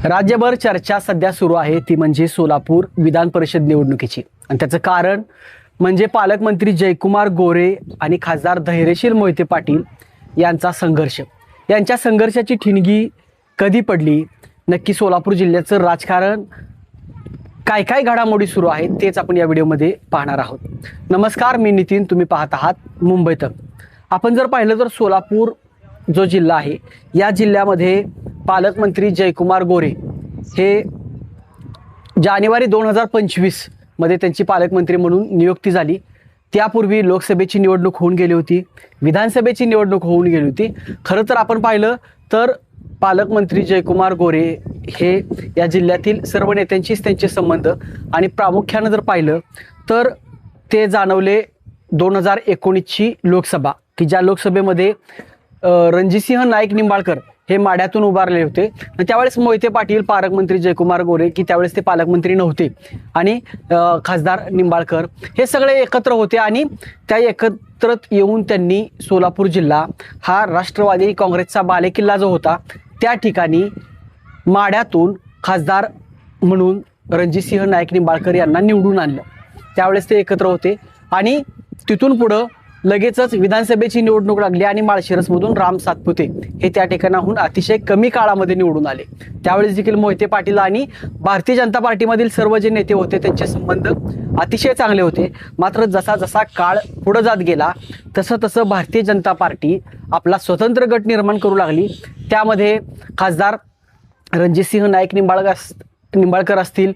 राज्यभर चर्चा सध्या सुरू आहे ती म्हणजे सोलापूर विधान परिषद निवडणुकीची आणि त्याचं कारण म्हणजे पालकमंत्री जयकुमार गोरे आणि खासदार धैर्यशील मोहिते पाटील यांचा संघर्ष। यांच्या संघर्षाची ठिणगी कधी पडली, नक्की सोलापूर जिल्ह्याचं राजकारण काय काय घडामोडी सुरू आहेत तेच आपण या व्हिडिओमध्ये पाहणार आहोत। नमस्कार, मी नितीन, तुम्ही पाहत आहात मुंबई तक। आपण जर पाहिलं तर सोलापूर जो जिल्हा आहे या जिल्ह्यामध्ये पालकमंत्री जयकुमार गोरे हे जानेवारी 2025 मध्ये त्यांची पालकमंत्री म्हणून नियुक्ती झाली। त्यापूर्वी लोकसभेची निवडणूक होऊन गेली होती, विधानसभेची निवडणूक होऊन गेली होती। खरं तर आपण पाहिलं तर पालकमंत्री जयकुमार गोरे हे या जिल्ह्यातील सर्व नेत्यांशीच त्यांचे संबंध आणि प्रामुख्याने जर पाहिलं तर ते जाणवले 2019ची लोकसभा, की ज्या लोकसभेमध्ये रणजितसिंह नाईक निंबाळकर हे माड्यातून उभारले होते आणि त्यावेळेस मोहिते पाटील, पालकमंत्री जयकुमार गोरे की त्यावेळेस ते पालकमंत्री नव्हते आणि खासदार निंबाळकर हे सगळे एकत्र होते आणि त्या एकत्रित येऊन त्यांनी सोलापूर जिल्हा हा राष्ट्रवादी काँग्रेसचा बालेकिल्ला जो होता त्या ठिकाणी माड्यातून खासदार म्हणून रणजितसिंह नाईक निंबाळकर यांना निवडून आणलं। त्यावेळेस ते एकत्र होते आणि तिथून पुढं लगेचच विधानसभेची निवडणूक लागली आणि माळशिरसमधून राम सातपुते हे त्या ठिकाणाहून अतिशय कमी काळामध्ये निवडून आले। त्यावेळेस देखील मोहिते पाटील आणि भारतीय जनता पार्टीमधील सर्व जे नेते होते त्यांचे संबंध अतिशय चांगले होते। मात्र जसा जसा काळ पुढे जात गेला तसं तसं भारतीय जनता पार्टी आपला स्वतंत्र गट निर्माण करू लागली। त्यामध्ये खासदार रणजितसिंह नाईक निंबाळकर असतील,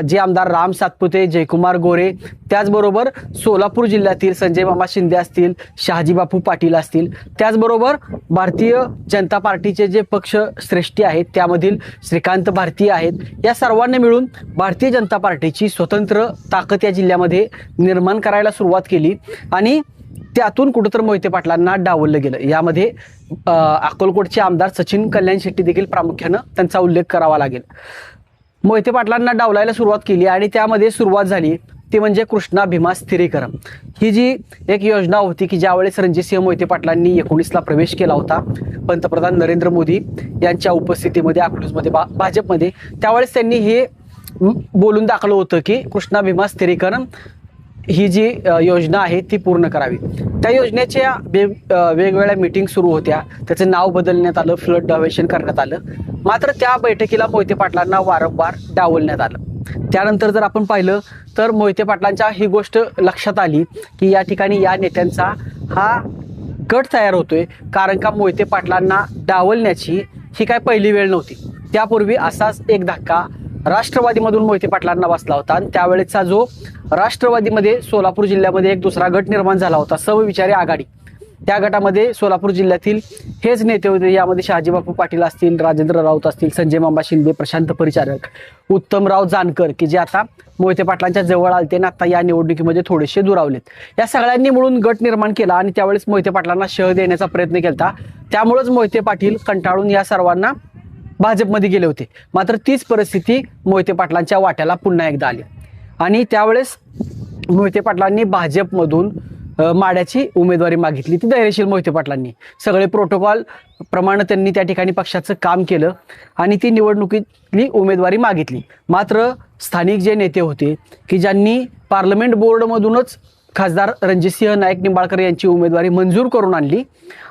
जे आमदार राम सातपुते, जयकुमार गोरे, त्याचबरोबर सोलापूर जिल्ह्यातील संजय मामा शिंदे असतील, शहाजी बापू पाटील असतील, त्याचबरोबर भारतीय जनता पार्टीचे जे पक्ष श्रेष्ठी आहेत त्यामधील श्रीकांत भारती आहेत, या सर्वांनी मिळून भारतीय जनता पार्टीची स्वतंत्र ताकद या जिल्ह्यामध्ये निर्माण करायला सुरुवात केली आणि त्यातून कुठंतर मोहिते पाटलांना डावललं गेलं। यामध्ये अक्कलकोटचे आमदार सचिन कल्याण शेट्टी देखील प्रामुख्यानं त्यांचा उल्लेख करावा लागेल। मोहिते पाटलांना डावलायला सुरुवात केली आणि त्यामध्ये सुरुवात झाली ती म्हणजे कृष्णा भीमा स्थिरीकरण ही जी एक योजना होती की ज्यावेळेस रणजितसिंह मोहिते पाटलांनी 19ला प्रवेश केला होता पंतप्रधान नरेंद्र मोदी यांच्या उपस्थितीमध्ये अकलूजमध्ये भाजपमध्ये, त्यावेळेस त्यांनी हे बोलून दाखवलं होतं की कृष्णा भीमा स्थिरीकरण ही जी योजना आहे ती पूर्ण करावी। त्या योजनेच्या वेगवेगळ्या मीटिंग सुरू होत्या, त्याचं नाव बदलण्यात आलं, फ्लड डायव्हर्शन करण्यात आलं, मात्र त्या बैठकीला मोहिते पाटलांना वारंवार डावलण्यात आलं। त्यानंतर जर आपण पाहिलं तर मोहिते पाटलांच्या ही गोष्ट लक्षात आली की या ठिकाणी या नेत्यांचा हा गट तयार होतोय, कारण का मोहिते पाटलांना डावलण्याची ही काय पहिली वेळ नव्हती। त्यापूर्वी असाच एक धक्का राष्ट्रवादीमधून मोहिते पाटलांना बसला होता आणि त्यावेळेचा जो राष्ट्रवादीमध्ये सोलापूर जिल्ह्यामध्ये एक दुसरा गट निर्माण झाला होता, समविचारी आघाडी, त्या गटामध्ये सोलापूर जिल्ह्यातील हेच नेते होते। यामध्ये शहाजी बापू पाटील असतील, राजेंद्र राऊत असतील, संजय मामा शिंदे, प्रशांत परिचारक, उत्तमराव जानकर की जे आता मोहिते पाटलांच्या जवळ आलते आणि आता या निवडणुकीमध्ये थोडेसे दुरावलेत। या सगळ्यांनी मिळून गट निर्माण केला आणि त्यावेळेस मोहिते पाटलांना शह देण्याचा प्रयत्न केला। त्यामुळेच मोहिते पाटील कंटाळून या सर्वांना भाजपमध्ये गेले होते। मात्र तीच परिस्थिती मोहिते पाटलांच्या वाट्याला पुन्हा एकदा आली आणि त्यावेळेस मोहिते पाटलांनी भाजपमधून माड्याची उमेदवारी मागितली। ती धैर्यशील मोहिते पाटलांनी सगळे प्रोटोकॉल प्रमाणे त्यांनी त्या ठिकाणी पक्षाचं काम केलं आणि ती निवडणुकीतली उमेदवारी मागितली। मात्र स्थानिक जे नेते होते की ज्यांनी पार्लमेंट बोर्डमधूनच खासदार रणजितसिंह नाईक निंबाळकर यांची उमेदवारी मंजूर करून आणली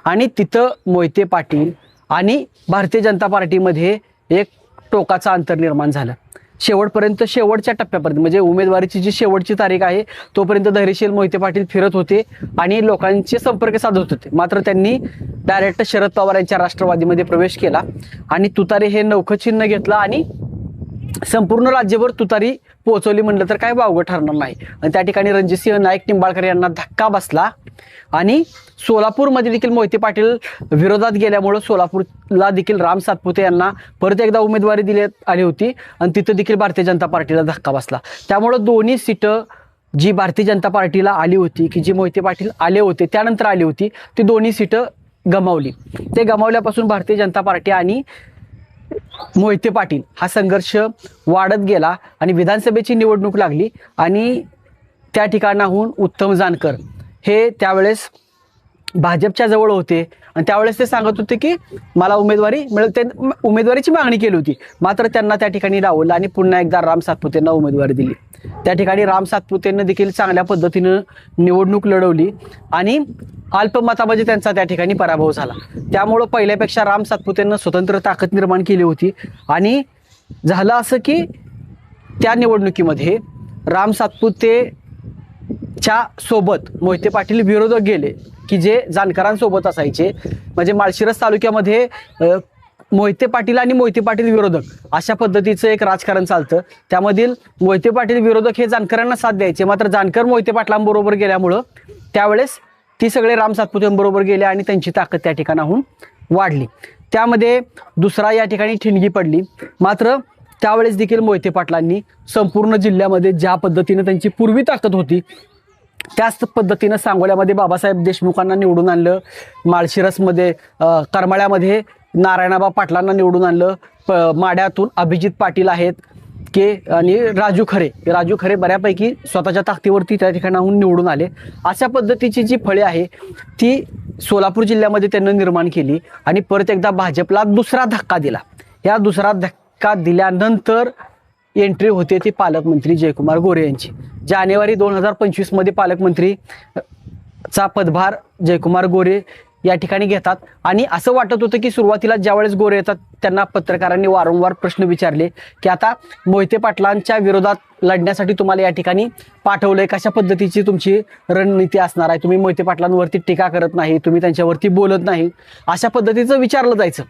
आणि तिथं मोहिते पाटील आणि भारतीय जनता पार्टीमध्ये एक टोकाचा अंतर निर्माण झालं। शेवटपर्यंत, शेवटच्या टप्प्यापर्यंत म्हणजे उमेदवारीची जी शेवटची तारीख आहे तोपर्यंत धैर्यशील मोहिते पाटील फिरत होते आणि लोकांचे संपर्क साधत होते। मात्र त्यांनी डायरेक्ट शरद पवार यांच्या राष्ट्रवादीमध्ये प्रवेश केला आणि तुतारी हे नौखं चिन्ह घेतलं आणि संपूर्ण राज्यभर तुतारी पोहोचवली म्हणलं तर काय वावगं ठरणार नाही आणि त्या ठिकाणी रणजितसिंह नाईक निंबाळकर यांना धक्का बसला आणि सोलापूरमध्ये देखील मोहिते पाटील विरोधात गेल्यामुळं सोलापूरला देखील राम सातपुते यांना परत एकदा उमेदवारी देण्यात आली होती आणि तिथं देखील भारतीय जनता पार्टीला धक्का बसला। त्यामुळं दोन्ही सीटं जी भारतीय जनता पार्टीला आली होती की जी मोहिते पाटील आले होते त्यानंतर आली होती ती दोन्ही सीटं गमावली। ते गमावल्यापासून भारतीय जनता पार्टी आणि मोहिते पाटील हा संघर्ष वाढत गेला आणि विधानसभेची निवडणूक लागली आणि त्या ठिकाणाहून उत्तम जानकर हे त्यावेळेस भाजपच्या जवळ होते आणि त्यावेळेस ते सांगत होते की मला उमेदवारी मिळेल, ते उमेदवारीची मागणी केली होती. मात्र त्यांना त्या ठिकाणी डावललं आणि पुन्हा एकदा राम सातपुतेंना उमेदवारी दिली. त्या ठिकाणी राम सातपुतेंना देखील चांगल्या पद्धतीनं निवडणूक लढवली आणि अल्पमतामध्ये त्यांचा त्या ठिकाणी पराभव झाला. त्यामुळं पहिल्यापेक्षा राम सातपुतेंना स्वतंत्र ताकद निर्माण केली होती आणि झालं असं की त्या निवडणुकीमध्ये राम सातपुतेच्या सोबत मोहिते पाटील विरोधक गेले की जे जानकरांसोबत असायचे. म्हणजे माळशिरस तालुक्यामध्ये मोहिते पाटील आणि मोहिते पाटील विरोधक अशा पद्धतीचं एक राजकारण चालतं. त्यामधील मोहिते पाटील विरोधक हे जानकरांना साथ द्यायचे. मात्र जानकर मोहिते पाटलांबरोबर गेल्यामुळं त्यावेळेस ती सगळे राम सातपुतेंबरोबर गेले आणि त्यांची ताकद त्या ठिकाणाहून वाढली. त्यामध्ये दुसरा या ठिकाणी ठिणगी पडली. मात्र त्यावेळेस देखील मोहिते पाटलांनी संपूर्ण जिल्ह्यामध्ये ज्या पद्धतीनं त्यांची पूर्वी ताकद होती त्याच पद्धतीनं सांगोल्यामध्ये बाबासाहेब देशमुखांना निवडून आणलं, माळशिरसमध्ये करमाळ्यामध्ये नारायणाबा पाटलांना निवडून आणलं, माढ्यातून अभिजित पाटील आहेत आणि राजू खरे बऱ्यापैकी स्वतःच्या ताकदीवरती त्या ठिकाणाहून निवडून आले. अशा पद्धतीची जी फळे आहे ती सोलापूर जिल्ह्यामध्ये त्यांनी निर्माण केली आणि परत एकदा भाजपला दुसरा धक्का दिला. या दुसरा धक्का दिल्यानंतर एंट्री होते ती पालकमंत्री जयकुमार गोरे यांची. जानेवारी 2025 मध्ये पालकमंत्री चा पदभार जयकुमार गोरे या ठिकाणी घेतात आणि असं वाटत होतं की सुरुवातीला ज्यावेळेस गोरे येतात त्यांना पत्रकारांनी वारंवार प्रश्न विचारले की आता मोहिते पाटलांच्या विरोधात लढण्यासाठी तुम्हाला या ठिकाणी पाठवलंय, कशा पद्धतीची तुमची रणनीती असणार आहे, तुम्ही मोहिते पाटलांवरती टीका करत नाही, तुम्ही त्यांच्यावरती बोलत नाही, अशा पद्धतीचं विचारलं जायचं.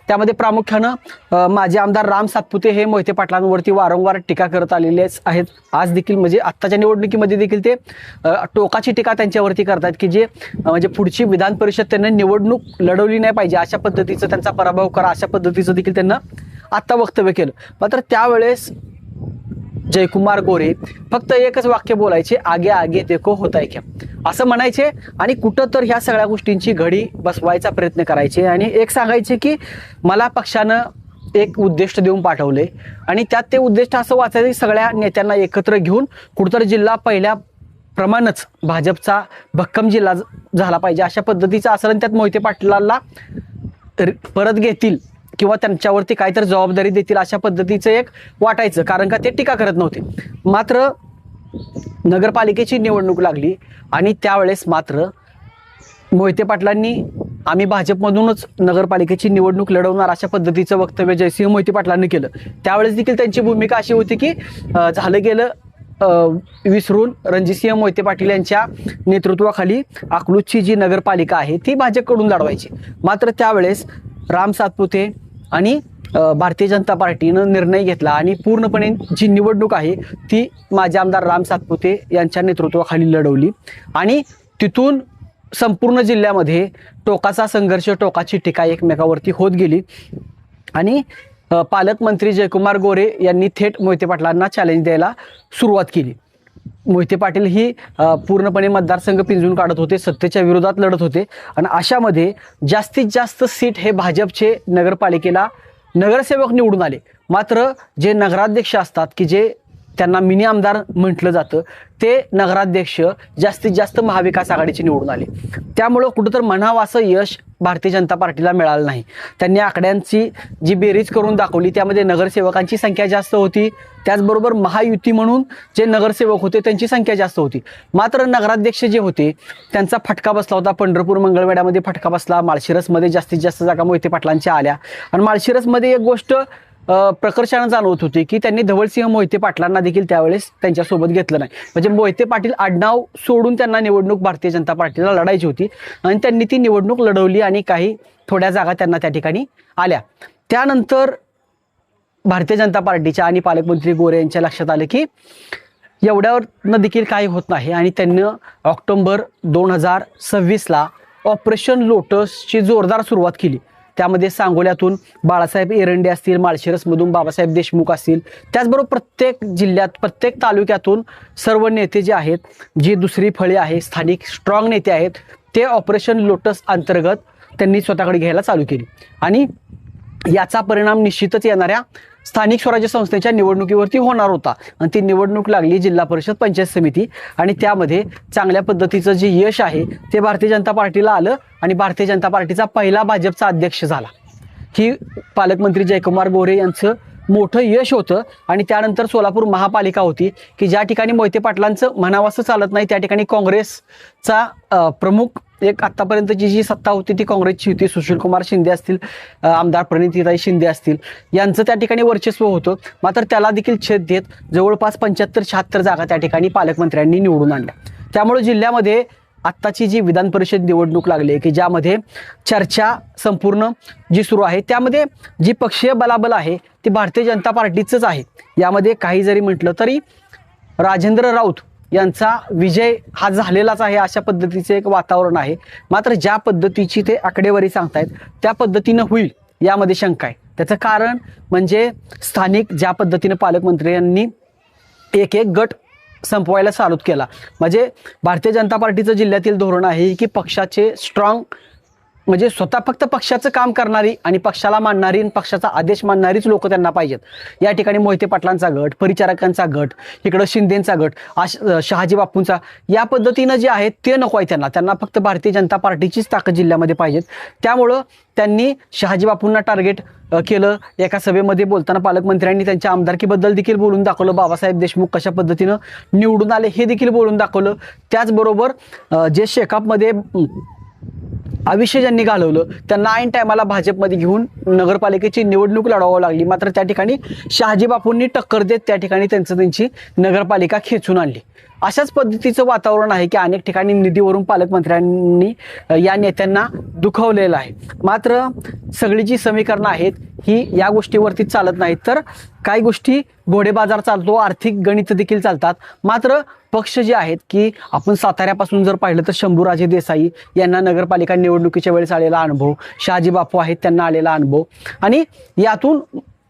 त्यामध्ये प्रामुख्यानं माजी आमदार राम सातपुते हे मोहिते पाटलांवरती वारंवार टीका करत आलेलेच आहेत. आज देखील म्हणजे आत्ताच्या निवडणुकीमध्ये देखील ते टोकाची टीका त्यांच्यावरती करतात की जे म्हणजे पुढची विधान परिषद त्यांना निवडणूक लढवली नाही पाहिजे, अशा पद्धतीचं त्यांचा पराभव करा, अशा पद्धतीचं देखील त्यांना आत्ता वक्तव्य केलं. मात्र त्यावेळेस जयकुमार गोरे फक्त एकच वाक्य बोलायचे, आगे आगे देखो होता है क्या, असं म्हणायचे आणि कुठं तर ह्या सगळ्या गोष्टींची घडी बसवायचा प्रयत्न करायचे आणि एक सांगायचे की मला पक्षानं एक उद्दिष्ट देऊन पाठवले आणि त्यात ते उद्दिष्ट असं वाचायचं सगळ्या नेत्यांना एकत्र घेऊन कुठंतरी जिल्हा पहिल्या प्रमाणच भाजपचा भक्कम जिल्हा झाला पाहिजे, अशा पद्धतीचं असं. आणि त्यात मोहिते पाटलांना परत घेतील किंवा त्यांच्यावरती काहीतरी जबाबदारी देतील अशा पद्धतीचं एक वाटायचं, कारण का ते टीका करत नव्हते. मात्र नगरपालिकेची निवडणूक लागली आणि त्यावेळेस मात्र मोहिते पाटलांनी आम्ही भाजपमधूनच नगरपालिकेची निवडणूक लढवणार अशा पद्धतीचं वक्तव्य जयसिंह मोहिते पाटलांनी केलं. त्यावेळेस देखील त्यांची भूमिका अशी होती की झालं गेलं विसरून रणजितसिंह मोहिते पाटील यांच्या नेतृत्वाखाली अकलूजची जी नगरपालिका आहे ती भाजपकडून लढवायची. मात्र त्यावेळेस राम सातपुते आणि भारतीय जनता पार्टीनं निर्णय घेतला आणि पूर्णपणे जी निवडणूक आहे ती माजी आमदार राम सातपुते यांच्या नेतृत्वाखाली लढवली आणि तिथून संपूर्ण जिल्ह्यामध्ये टोकाचा संघर्ष, टोकाची टीका एकमेकावरती होत गेली आणि पालकमंत्री जयकुमार गोरे यांनी थेट मोहिते पाटलांना चॅलेंज द्यायला सुरुवात केली. मोहिते पाटील ही पूर्णपणे मतदारसंघ पिंजून काढत होते, सत्तेच्या विरोधात लढत होते आणि अशामध्ये जास्तीत जास्त सीट हे भाजपचे नगरपालिकेला नगरसेवक निवडून आले. मात्र जे नगराध्यक्ष असतात की जे त्यांना मिनी आमदार म्हटलं जातं ते नगराध्यक्ष जास्तीत जास्त महाविकास आघाडीचे निवडून आले. त्यामुळं कुठं तर म्हणावं असं यश भारतीय जनता पार्टीला मिळालं नाही. त्यांनी आकड्यांची जी बेरीज करून दाखवली त्यामध्ये नगरसेवकांची संख्या जास्त होती, त्याचबरोबर महायुती म्हणून जे नगरसेवक होते त्यांची संख्या जास्त होती. मात्र नगराध्यक्ष जे होते त्यांचा फटका बसला होता. पंढरपूर मंगळवेढ्यामध्ये फटका बसला, माळशिरसमध्ये जास्तीत जास्त जागा मोहिते पाटलांच्या आल्या आणि माळशिरसमध्ये एक गोष्ट प्रकर्षानं जाणवत होती की त्यांनी धवलसिंह मोहिते पाटलांना देखील त्यावेळेस त्यांच्यासोबत घेतलं नाही. म्हणजे मोहिते पाटील आडनाव सोडून त्यांना निवडणूक भारतीय जनता पार्टीला लढायची होती आणि त्यांनी ती निवडणूक लढवली आणि काही थोड्या जागा त्यांना त्या ठिकाणी आल्या. त्यानंतर भारतीय जनता पार्टीच्या आणि पालकमंत्री गोरे यांच्या लक्षात आलं की एवढ्यावरनं देखील काही होत नाही आणि त्यांनी ऑक्टोबर 2026ला ऑपरेशन लोटसची जोरदार सुरुवात केली. त्यामध्ये सांगोल्यातून बाळासाहेब एरंडे असतील, माळशिरसमधून बाबासाहेब देशमुख असतील, त्याचबरोबर प्रत्येक जिल्ह्यात प्रत्येक तालुक्यातून सर्व नेते जे आहेत, जी दुसरी फळे आहे, स्थानिक स्ट्रॉंग नेते आहेत, ते ऑपरेशन लोटस अंतर्गत त्यांनी स्वतःकडे घ्यायला चालू केली आणि याचा परिणाम निश्चितच येणाऱ्या स्थानिक स्वराज्य संस्थेच्या निवडणुकीवरती होणार होता आणि ती निवडणूक लागली जिल्हा परिषद पंचायत समिती आणि त्यामध्ये चांगल्या पद्धतीचं जे यश आहे ते भारतीय जनता पार्टीला आलं आणि भारतीय जनता पार्टीचा पहिला भाजपचा अध्यक्ष झाला। ही पालकमंत्री जयकुमार गोरे यांचं मोठं यश होतं आणि त्यानंतर सोलापूर महापालिका होती की ज्या ठिकाणी मोहिते पाटलांचं म्हणावंसं चालत नाही त्या ठिकाणी काँग्रेसचा प्रमुख एक आत्तापर्यंतची जी सत्ता होती ती काँग्रेसची होती। सुशीलकुमार शिंदे असतील, आमदार प्रणितीताई शिंदे असतील, यांचं त्या ठिकाणी वर्चस्व होतं। मात्र त्याला देखील छेद देत जवळपास 75-76 जागा त्या ठिकाणी पालकमंत्र्यांनी निवडून आणल्या। त्यामुळे जिल्ह्यामध्ये आत्ताची जी विधान परिषद निवडणूक लागली की ज्यामध्ये चर्चा संपूर्ण जी सुरू आहे त्यामध्ये जी पक्षीय बलाबल आहे ती भारतीय जनता पार्टीचंच आहे। यामध्ये काही जरी म्हटलं तरी राजेंद्र राऊत यांचा विजय हा झालेलाच आहे अशा पद्धतीचे एक वातावरण आहे। मात्र ज्या पद्धतीची ते आकडेवारी सांगतायत त्या पद्धतीनं होईल यामध्ये शंका आहे। त्याचं कारण म्हणजे स्थानिक ज्या पद्धतीनं पालकमंत्र्यांनी एक एक गट संपवायला चालू केला। म्हणजे भारतीय जनता पार्टीचं जिल्ह्यातील धोरण आहे की पक्षाचे स्ट्रॉंग म्हणजे स्वतः फक्त पक्षाचं काम करणारी आणि पक्षाला मानणारी आणि पक्षाचा आदेश मानणारीच लोक त्यांना पाहिजेत। या ठिकाणी मोहिते पाटलांचा गट, परिचारकांचा गट, इकडं शिंदेंचा गट, शहाजी बापूंचा, या पद्धतीनं जे आहे ते नको आहे त्यांना फक्त भारतीय जनता पार्टीचीच ताकद जिल्ह्यामध्ये पाहिजेत। त्यामुळं त्यांनी शहाजी बापूंना टार्गेट केलं। एका सभेमध्ये बोलताना पालकमंत्र्यांनी त्यांच्या आमदारकीबद्दल देखील बोलून दाखवलं, बाबासाहेब देशमुख कशा पद्धतीनं निवडून आले हे देखील बोलून दाखवलं। त्याचबरोबर जे शेकापमध्ये आयुष्य ज्यांनी घालवलं त्यांना ऐन टायमाला भाजपमध्ये घेऊन नगरपालिकेची निवडणूक लढवावं लागली। मात्र त्या ठिकाणी शहाजी बापूंनी टक्कर देत त्या ठिकाणी त्यांची नगरपालिका खेचून आणली। अशाच पद्धतीचं वातावरण आहे की अनेक ठिकाणी निधीवरून पालकमंत्र्यांनी या नेत्यांना दुखवलेलं आहे। मात्र सगळी जी समीकरणं आहेत ही या गोष्टीवरती चालत नाहीत, तर काही गोष्टी घोडेबाजार चालतो, आर्थिक गणित देखील चालतात। मात्र पक्ष जे आहेत की आपण साताऱ्यापासून जर पाहिलं तर शंभूराजे देसाई यांना नगरपालिका निवडणुकीच्या वेळेस आलेला अनुभव, शहाजी बापू आहेत त्यांना आलेला अनुभव, आणि यातून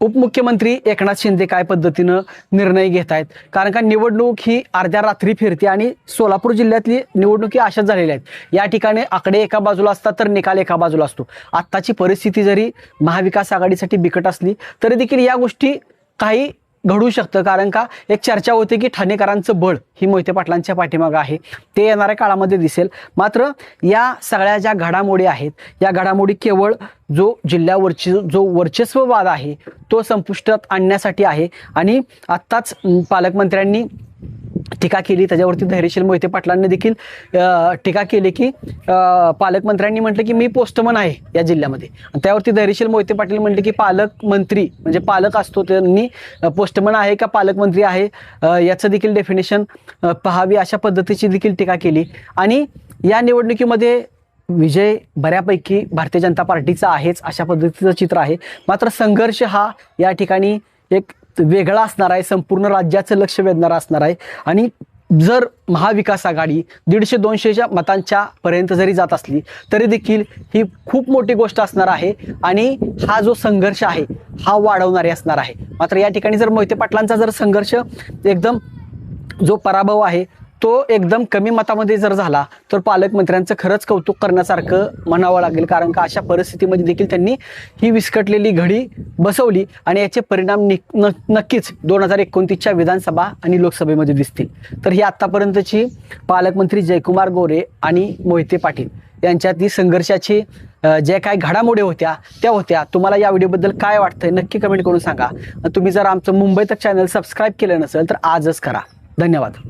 उपमुख्यमंत्री एकनाथ शिंदे काय पद्धतीनं निर्णय घेत आहेत। कारण का निवडणूक ही अर्ध्या रात्री फिरते आणि सोलापूर जिल्ह्यातली निवडणुकी अशाच झालेल्या आहेत। या ठिकाणी आकडे एका बाजूला असतात तर निकाल एका बाजूला असतो। आत्ताची परिस्थिती जरी महाविकास आघाडीसाठी बिकट असली तरी देखील या गोष्टी काही घडू शकतं। कारण का एक चर्चा होते की ठाणेकरांचं बळ ही मोहिते पाटलांच्या पाठीमागं आहे, ते येणाऱ्या काळामध्ये दिसेल। मात्र या सगळ्या ज्या घडामोडी आहेत या घडामोडी केवळ जो जिल्ह्यावरची जो वर्चस्ववाद आहे तो संपुष्टात आणण्यासाठी आहे। आणि आत्ताच पालकमंत्र्यांनी टीका केली, त्याच्यावरती धैर्यशील मोहिते पाटलांनी देखील टीका केली की पालकमंत्र्यांनी म्हटलं की मी पोस्टमन आहे या जिल्ह्यामध्ये, त्यावरती धैर्यशील मोहिते पाटील म्हटले की पालकमंत्री म्हणजे पालक असतो त्यांनी पोस्टमन आहे का पालकमंत्री आहे याचं देखील डेफिनेशन पहावी अशा पद्धतीची देखील टीका केली। आणि या निवडणुकीमध्ये विजय बऱ्यापैकी भारतीय जनता पार्टीचा आहेच अशा पद्धतीचं चित्र आहे। मात्र संघर्ष हा या ठिकाणी एक वेगळा असणार आहे, संपूर्ण राज्याचं लक्ष वेधणारा असणार आहे। आणि जर महाविकास आघाडी 150-200 मतांच्या पर्यंत जरी जात असली तरी देखील ही खूप मोठी गोष्ट असणार आहे आणि हा जो संघर्ष आहे हा वाढवणारे असणार आहे। मात्र या ठिकाणी जर मोहिते पाटलांचा जर संघर्ष एकदम जो पराभव आहे तो एकदम कमी मतामध्ये जर झाला तर पालकमंत्र्यांचं खरंच कौतुक करण्यासारखं म्हणावं लागेल। कारण का अशा परिस्थितीमध्ये देखील त्यांनी ही विस्कटलेली घडी बसवली आणि याचे परिणाम नक्कीच 2029च्या विधानसभा आणि लोकसभेमध्ये दिसतील। तर ही आत्तापर्यंतची पालकमंत्री जयकुमार गोरे आणि मोहिते पाटील यांच्यातली संघर्षाची जे काही घडामोडी होत्या त्या होत्या। तुम्हाला या व्हिडिओबद्दल काय वाटतंय नक्की कमेंट करून सांगा। तुम्ही जर आमचं मुंबई तक चॅनल सबस्क्राईब केलं नसेल तर आजच करा। धन्यवाद।